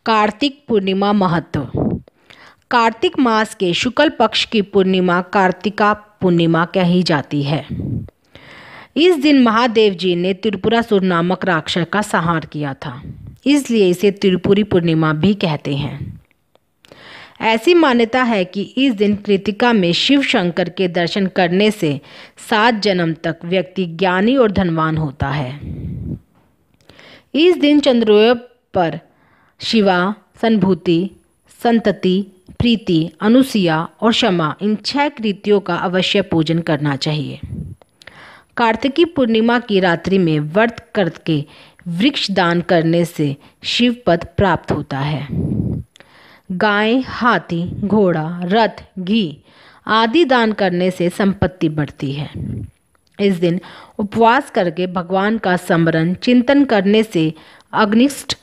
कार्तिक पूर्णिमा महत्व। कार्तिक मास के शुक्ल पक्ष की पूर्णिमा कार्तिका पूर्णिमा कही जाती है। इस दिन महादेव जी ने त्रिपुरासुर नामक राक्षस का संहार किया था, इसलिए इसे त्रिपुरी पूर्णिमा भी कहते हैं। ऐसी मान्यता है कि इस दिन कृतिका में शिव शंकर के दर्शन करने से 7 जन्म तक व्यक्ति ज्ञानी और धनवान होता है। इस दिन चंद्रोदय पर शिवा, सन्भूति, संतति, प्रीति, अनुसूया और क्षमा इन 6 कृतियों का अवश्य पूजन करना चाहिए। कार्तिकी पूर्णिमा की रात्रि में व्रत करके वृक्ष दान करने से शिव पद प्राप्त होता है। गाय, हाथी, घोड़ा, रथ, घी आदि दान करने से संपत्ति बढ़ती है। इस दिन उपवास करके भगवान का स्मरण चिंतन करने से अग्निष्ट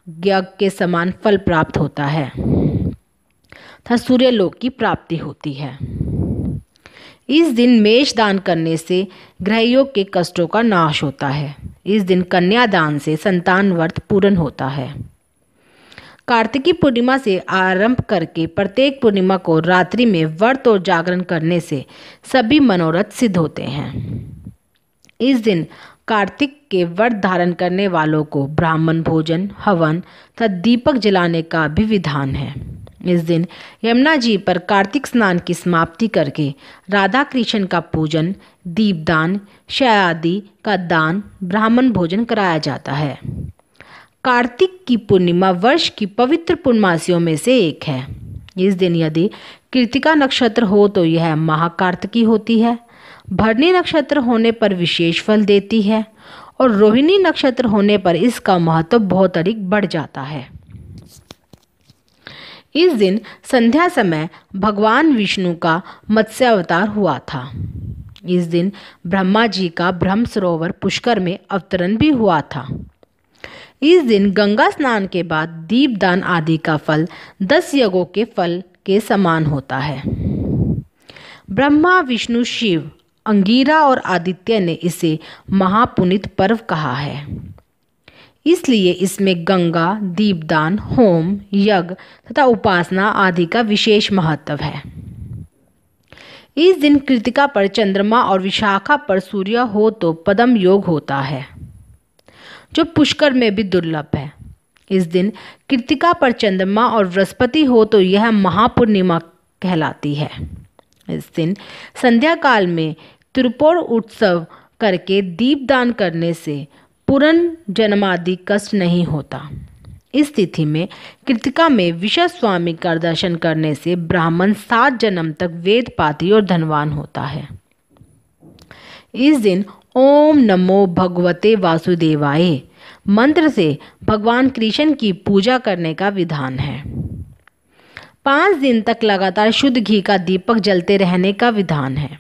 यज्ञ के समान फल प्राप्त होता है तथा सूर्यलोक की प्राप्ति होती है। इस दिन मेष दान करने से ग्रहयोग के कष्टों का नाश होता है। इस दिन कन्या दान से संतान व्रत पूर्ण होता है। कार्तिकी पूर्णिमा से आरंभ करके प्रत्येक पूर्णिमा को रात्रि में व्रत और जागरण करने से सभी मनोरथ सिद्ध होते हैं। इस दिन कार्तिक के व्रत धारण करने वालों को ब्राह्मण भोजन, हवन तथा दीपक जलाने का भी विधान है। इस दिन यमुना जी पर कार्तिक स्नान की समाप्ति करके राधा कृष्ण का पूजन, दीपदान, शयादि का दान, ब्राह्मण भोजन कराया जाता है। कार्तिक की पूर्णिमा वर्ष की पवित्र पूर्णमासियों में से एक है। इस दिन यदि कृतिका नक्षत्र हो तो यह महाकार्तिकी होती है। भरणी नक्षत्र होने पर विशेष फल देती है और रोहिणी नक्षत्र होने पर इसका महत्व बहुत अधिक बढ़ जाता है। इस दिन संध्या समय भगवान विष्णु का मत्स्य अवतार हुआ था। इस दिन ब्रह्मा जी का ब्रह्म सरोवर पुष्कर में अवतरण भी हुआ था। इस दिन गंगा स्नान के बाद दीपदान आदि का फल 10 यज्ञों के फल के समान होता है। ब्रह्मा, विष्णु, शिव, अंगिरा और आदित्य ने इसे महापुनीत पर्व कहा है। इसलिए इसमें गंगा, दीपदान, होम, यज्ञ तथा उपासना आदि का विशेष महत्व है। इस दिन कृतिका पर चंद्रमा और विशाखा पर सूर्य हो तो पद्म योग होता है, जो पुष्कर में भी दुर्लभ है। इस दिन कृतिका पर चंद्रमा और बृहस्पति हो तो यह महापूर्णिमा कहलाती है। इस दिन संध्या काल में त्रिपुर उत्सव करके दीपदान करने से पुनर्जन्मादि कष्ट नहीं होता। इस तिथि में कृतिका में विषय स्वामी का दर्शन करने से ब्राह्मण 7 जन्म तक वेद पाती और धनवान होता है। इस दिन ओम नमो भगवते वासुदेवाय मंत्र से भगवान कृष्ण की पूजा करने का विधान है। 5 दिन तक लगातार शुद्ध घी का दीपक जलते रहने का विधान है।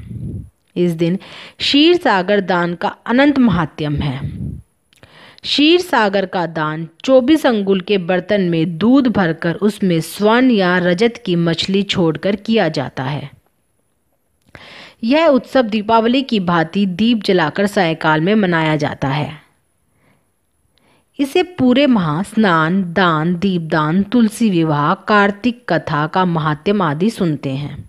इस दिन क्षीर सागर दान का अनंत महात्म्य है। क्षीर सागर का दान 24 अंगुल के बर्तन में दूध भरकर उसमें स्वर्ण या रजत की मछली छोड़कर किया जाता है। यह उत्सव दीपावली की भांति दीप जलाकर सायंकाल में मनाया जाता है। इसे पूरे माह स्नान, दान, दीपदान, तुलसी विवाह, कार्तिक कथा का महात्म्य आदि सुनते हैं।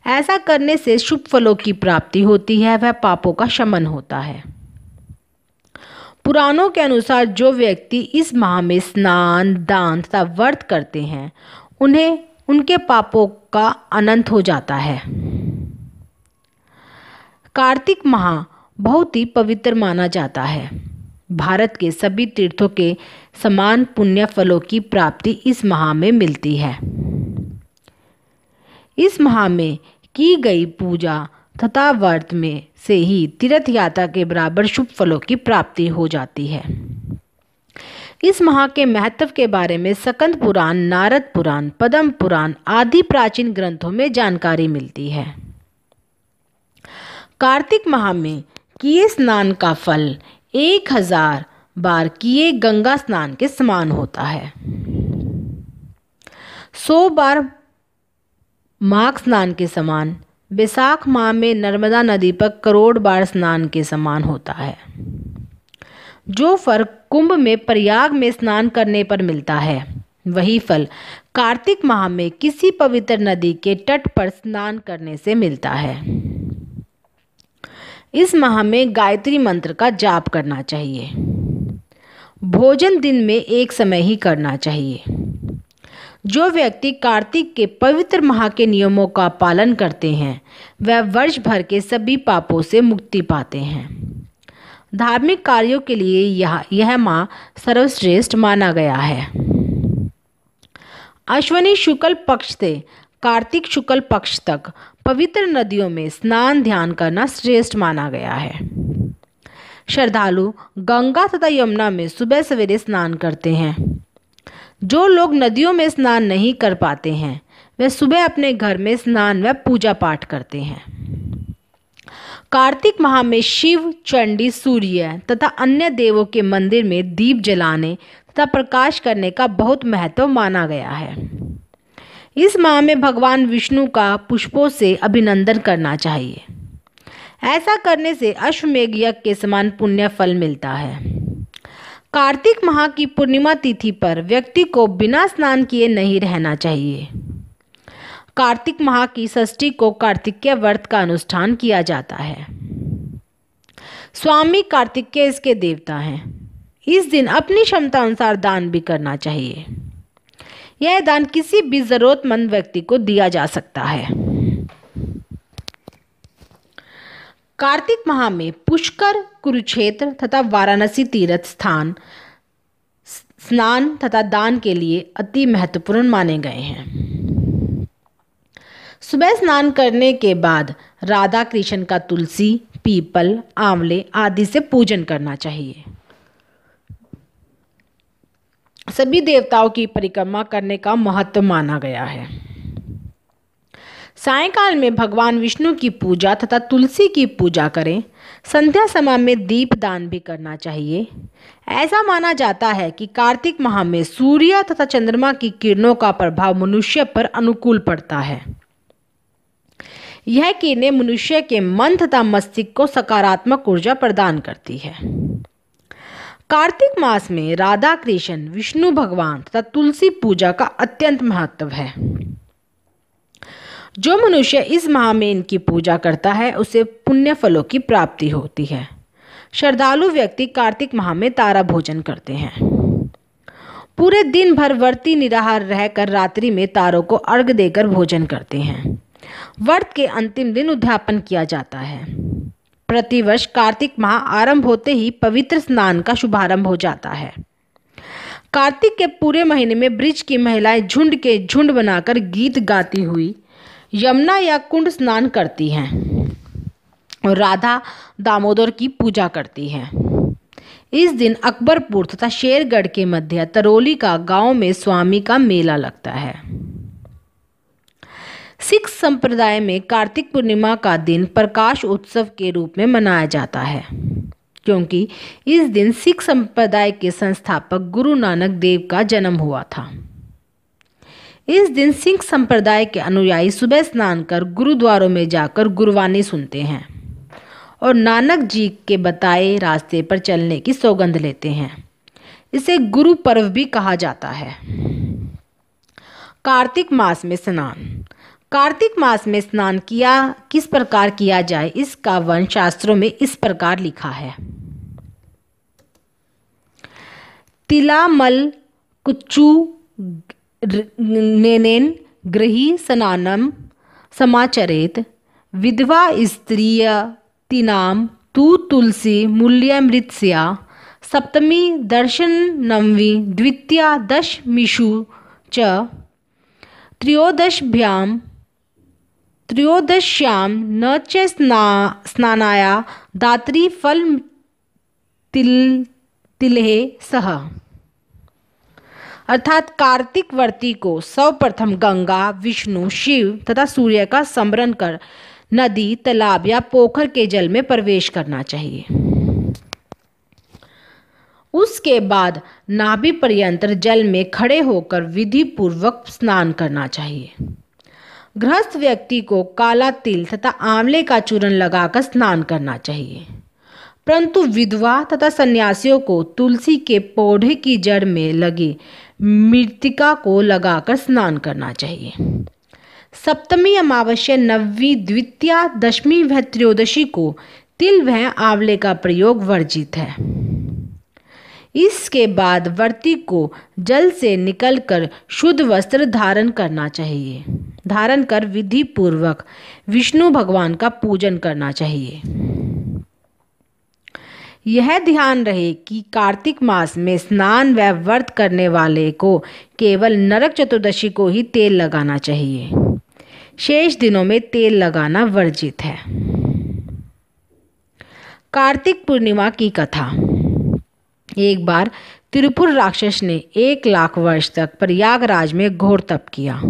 ऐसा करने से शुभ फलों की प्राप्ति होती है, वह पापों का शमन होता है। पुराणों के अनुसार जो व्यक्ति इस माह में स्नान, दान तथा व्रत करते हैं उन्हें उनके पापों का अनंत हो जाता है। कार्तिक माह बहुत ही पवित्र माना जाता है। भारत के सभी तीर्थों के समान पुण्य फलों की प्राप्ति इस माह में मिलती है। इस माह में की गई पूजा तथा व्रत में से ही तीर्थ यात्रा के बराबर शुभ फलों की प्राप्ति हो जाती है। इस माह के महत्व के बारे में स्कंद पुराण, नारद पुराण, पद्म पुराण आदि प्राचीन ग्रंथों में जानकारी मिलती है। कार्तिक माह में किए स्नान का फल 1000 बार किए गंगा स्नान के समान होता है। 100 बार माघ स्नान के समान, बैसाख माह में नर्मदा नदी पर करोड़ बार स्नान के समान होता है। जो फल कुंभ में प्रयाग में स्नान करने पर मिलता है, वही फल कार्तिक माह में किसी पवित्र नदी के तट पर स्नान करने से मिलता है। इस माह में गायत्री मंत्र का जाप करना चाहिए। भोजन दिन में एक समय ही करना चाहिए। जो व्यक्ति कार्तिक के पवित्र माह के नियमों का पालन करते हैं, वह वर्ष भर के सभी पापों से मुक्ति पाते हैं। धार्मिक कार्यों के लिए यह माह सर्वश्रेष्ठ माना गया है। अश्विनी शुक्ल पक्ष से कार्तिक शुक्ल पक्ष तक पवित्र नदियों में स्नान ध्यान करना श्रेष्ठ माना गया है। श्रद्धालु गंगा तथा यमुना में सुबह सवेरे स्नान करते हैं। जो लोग नदियों में स्नान नहीं कर पाते हैं, वे सुबह अपने घर में स्नान व पूजा पाठ करते हैं। कार्तिक माह में शिव, चंडी, सूर्य तथा अन्य देवों के मंदिर में दीप जलाने तथा प्रकाश करने का बहुत महत्व माना गया है। इस माह में भगवान विष्णु का पुष्पों से अभिनंदन करना चाहिए। ऐसा करने से अश्वमेघ यज्ञ के समान पुण्य फल मिलता है। कार्तिक माह की पूर्णिमा तिथि पर व्यक्ति को बिना स्नान किए नहीं रहना चाहिए। कार्तिक माह की षष्ठी को कार्तिकेय व्रत का अनुष्ठान किया जाता है। स्वामी कार्तिकेय इसके देवता हैं। इस दिन अपनी क्षमता अनुसार दान भी करना चाहिए। यह दान किसी भी जरूरतमंद व्यक्ति को दिया जा सकता है। कार्तिक माह में पुष्कर, कुरुक्षेत्र तथा वाराणसी तीर्थ स्थान स्नान तथा दान के लिए अति महत्वपूर्ण माने गए हैं। सुबह स्नान करने के बाद राधा कृष्ण का तुलसी, पीपल, आंवले आदि से पूजन करना चाहिए। सभी देवताओं की परिक्रमा करने का महत्व माना गया है। सायंकाल में भगवान विष्णु की पूजा तथा तुलसी की पूजा करें। संध्या समय में दीप दान भी करना चाहिए। ऐसा माना जाता है कि कार्तिक माह में सूर्य तथा चंद्रमा की किरणों का प्रभाव मनुष्य पर अनुकूल पड़ता है। यह किरणें मनुष्य के मन तथा मस्तिष्क को सकारात्मक ऊर्जा प्रदान करती है। कार्तिक मास में राधा कृष्ण, विष्णु भगवान तथा तुलसी पूजा का अत्यंत महत्व है। जो मनुष्य इस माह में इनकी पूजा करता है, उसे पुण्य फलों की प्राप्ति होती है। श्रद्धालु व्यक्ति कार्तिक माह में तारा भोजन करते हैं। पूरे दिन भर व्रती निराहार रहकर रात्रि में तारों को अर्घ देकर भोजन करते हैं। व्रत के अंतिम दिन उद्यापन किया जाता है। प्रतिवर्ष कार्तिक माह आरंभ होते ही पवित्र स्नान का शुभारंभ हो जाता है। कार्तिक के पूरे महीने में ब्रिज की महिलाएं झुंड के झुंड बनाकर गीत गाती हुई यमुना या कुंड स्नान करती हैं और राधा दामोदर की पूजा करती हैं। इस दिन अकबरपुर तथा शेरगढ़ के मध्य तरौली का गांव में स्वामी का मेला लगता है। सिख संप्रदाय में कार्तिक पूर्णिमा का दिन प्रकाश उत्सव के रूप में मनाया जाता है, क्योंकि इस दिन सिख संप्रदाय के संस्थापक गुरु नानक देव का जन्म हुआ था। इस दिन सिख संप्रदाय के अनुयायी सुबह स्नान कर गुरुद्वारों में जाकर गुरबानी सुनते हैं और नानक जी के बताए रास्ते पर चलने की सौगंध लेते हैं। इसे गुरु पर्व भी कहा जाता है। कार्तिक मास में स्नान। कार्तिक मास में स्नान किस प्रकार किया जाए, इसका वर्णन शास्त्रों में इस प्रकार लिखा है। तिलामल कुच्चू नेनेन गृही स्नानम समाचरेत विधवा स्त्रियतीनां तु तुलसी मूल्यमृतस्या सप्तमी दर्शनमवि द्वितीया दशमीषु च त्रयोदश्यां न च स्नानाया दात्री फल तिलहे सह। अर्थात कार्तिक व्रती को सर्वप्रथम गंगा, विष्णु, शिव तथा सूर्य का स्मरण कर नदी, तालाब या पोखर के जल में प्रवेश करना चाहिए। उसके बाद नाभि पर्यंत जल में खड़े होकर विधि पूर्वक स्नान करना चाहिए। गृहस्थ व्यक्ति को काला तिल तथा आंवले का चूर्ण लगाकर स्नान करना चाहिए। परंतु विधवा तथा सन्यासियों को तुलसी के पौधे की जड़ में लगी मृत्तिका को लगाकर स्नान करना चाहिए। सप्तमी, अमावस्या, नवमी, द्वितीया, दशमी व त्रयोदशी को तिल व आंवले का प्रयोग वर्जित है। इसके बाद व्रती को जल से निकलकर शुद्ध वस्त्र धारण करना चाहिए। धारण कर विधि पूर्वक विष्णु भगवान का पूजन करना चाहिए। यह ध्यान रहे कि कार्तिक मास में स्नान व व्रत करने वाले को केवल नरक चतुर्दशी को ही तेल लगाना चाहिए। शेष दिनों में तेल लगाना वर्जित है। कार्तिक पूर्णिमा की कथा। एक बार त्रिपुर राक्षस ने 1,00,000 वर्ष तक प्रयागराज में घोर तप किया।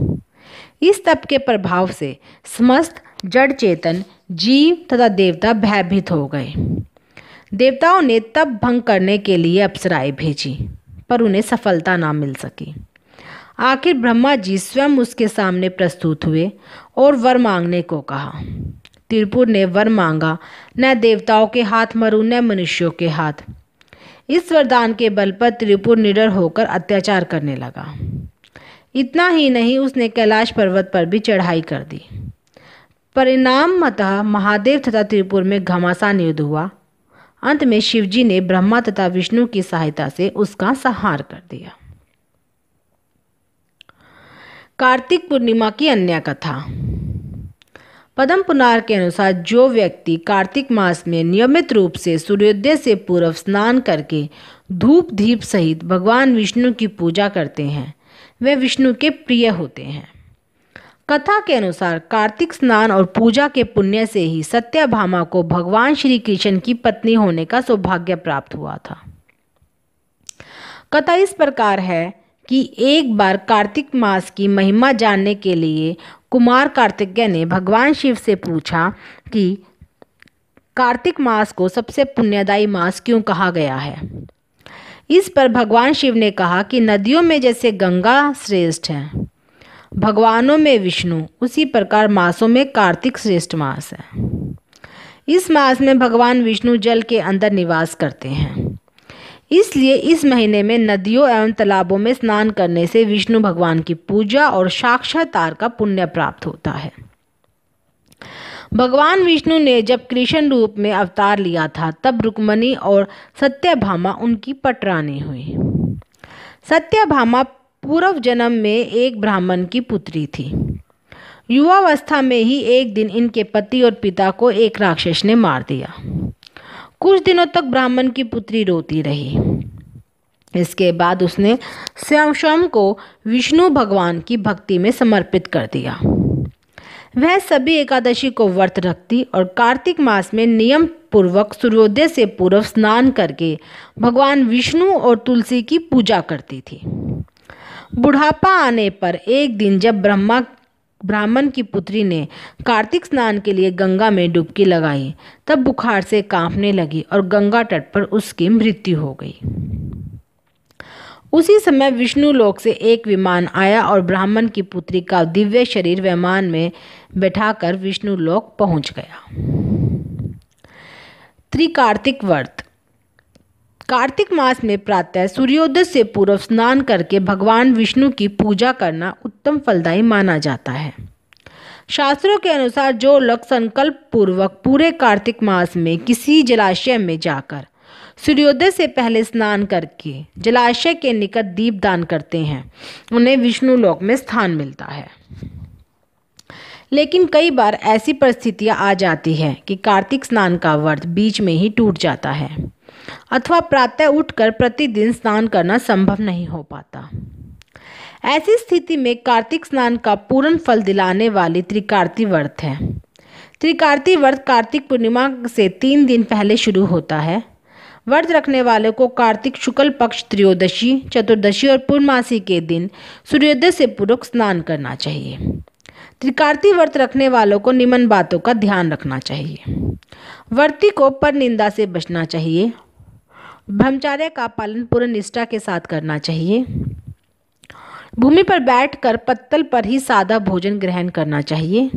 इस तप के प्रभाव से समस्त जड़ चेतन जीव तथा देवता भयभीत हो गए। देवताओं ने तप भंग करने के लिए अप्सराएं भेजी, पर उन्हें सफलता ना मिल सकी। आखिर ब्रह्मा जी स्वयं उसके सामने प्रस्तुत हुए और वर मांगने को कहा। त्रिपुर ने वर मांगा, न देवताओं के हाथ मरूं न मनुष्यों के हाथ। इस वरदान के बल पर त्रिपुर निडर होकर अत्याचार करने लगा। इतना ही नहीं, उसने कैलाश पर्वत पर भी चढ़ाई कर दी। परिणामतः महादेव तथा त्रिपुर में घमासान युद्ध हुआ। अंत में शिवजी ने ब्रह्मा तथा विष्णु की सहायता से उसका संहार कर दिया। कार्तिक पूर्णिमा की अन्य कथा। पद्म पुराण के अनुसार जो व्यक्ति कार्तिक मास में नियमित रूप से सूर्योदय से पूर्व स्नान करके धूप दीप सहित भगवान विष्णु की पूजा करते हैं वे विष्णु के प्रिय होते हैं। कथा के अनुसार कार्तिक स्नान और पूजा के पुण्य से ही सत्यभामा को भगवान श्री कृष्ण की पत्नी होने का सौभाग्य प्राप्त हुआ था। कथा इस प्रकार है कि एक बार कार्तिक मास की महिमा जानने के लिए कुमार कार्तिकेय ने भगवान शिव से पूछा कि कार्तिक मास को सबसे पुण्यदायी मास क्यों कहा गया है। इस पर भगवान शिव ने कहा कि नदियों में जैसे गंगा श्रेष्ठ है, भगवानों में विष्णु, उसी प्रकार मासों में कार्तिक श्रेष्ठ मास है। इस मास में भगवान विष्णु जल के अंदर निवास करते हैं, इसलिए इस महीने में नदियों एवं तालाबों में स्नान करने से विष्णु भगवान की पूजा और साक्षात्कार का पुण्य प्राप्त होता है। भगवान विष्णु ने जब कृष्ण रूप में अवतार लिया था तब रुक्मणी और सत्यभामा उनकी पटरानी हुई। सत्यभामा पूर्व जन्म में एक ब्राह्मण की पुत्री थी। युवावस्था में ही एक दिन इनके पति और पिता को एक राक्षस ने मार दिया। कुछ दिनों तक ब्राह्मण की पुत्री रोती रही। इसके बाद उसने स्वयं को विष्णु भगवान की भक्ति में समर्पित कर दिया। वह सभी एकादशी को व्रत रखती और कार्तिक मास में नियम पूर्वक सूर्योदय से पूर्व स्नान करके भगवान विष्णु और तुलसी की पूजा करती थी। बुढ़ापा आने पर एक दिन जब ब्राह्मण की पुत्री ने कार्तिक स्नान के लिए गंगा में डुबकी लगाई तब बुखार से कांपने लगी और गंगा तट पर उसकी मृत्यु हो गई। उसी समय विष्णु लोक से एक विमान आया और ब्राह्मण की पुत्री का दिव्य शरीर विमान में बैठाकर विष्णु लोक पहुंच गया। त्रिकार्तिक व्रत। कार्तिक मास में प्रातः सूर्योदय से पूर्व स्नान करके भगवान विष्णु की पूजा करना उत्तम फलदायी माना जाता है। शास्त्रों के अनुसार जो लोग संकल्प पूर्वक पूरे कार्तिक मास में किसी जलाशय में जाकर सूर्योदय से पहले स्नान करके जलाशय के निकट दीपदान करते हैं उन्हें विष्णु लोक में स्थान मिलता है। लेकिन कई बार ऐसी परिस्थितियां आ जाती है कि कार्तिक स्नान का व्रत बीच में ही टूट जाता है अथवा प्रातः उठकर प्रतिदिन स्नान करना संभव नहीं हो पाता। ऐसी स्थिति में कार्तिक स्नान का पूर्ण फल दिलाने वाली त्रिकार्ति व्रत है। त्रिकार्ति व्रत कार्तिक पूर्णिमा से 3 दिन पहले शुरू होता है। व्रत रखने वाले को कार्तिक शुक्ल पक्ष त्रयोदशी, चतुर्दशी और पूर्णमासी के दिन सूर्योदय से पूर्व स्नान करना चाहिए। त्रिकार्ति व्रत रखने वालों को निम्न बातों का ध्यान रखना चाहिए। व्रती को पर निंदा से बचना चाहिए। ब्रह्मचर्य का पालन पूर्ण निष्ठा के साथ करना चाहिए। भूमि पर बैठकर पत्तल पर ही सादा भोजन ग्रहण करना चाहिए।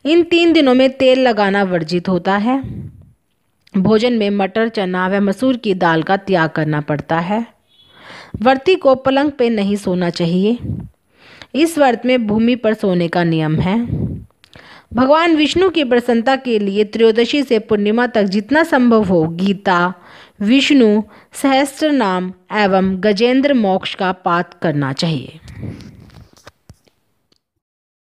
इन 3 दिनों में तेल लगाना वर्जित होता है। भोजन में मटर, चना व मसूर की दाल का त्याग करना पड़ता है। व्रती को पलंग पे नहीं सोना चाहिए। इस व्रत में भूमि पर सोने का नियम है। भगवान विष्णु की प्रसन्नता के लिए त्रयोदशी से पूर्णिमा तक जितना संभव हो गीता, विष्णु सहस्त्र नाम एवं गजेंद्र मोक्ष का पाठ करना चाहिए।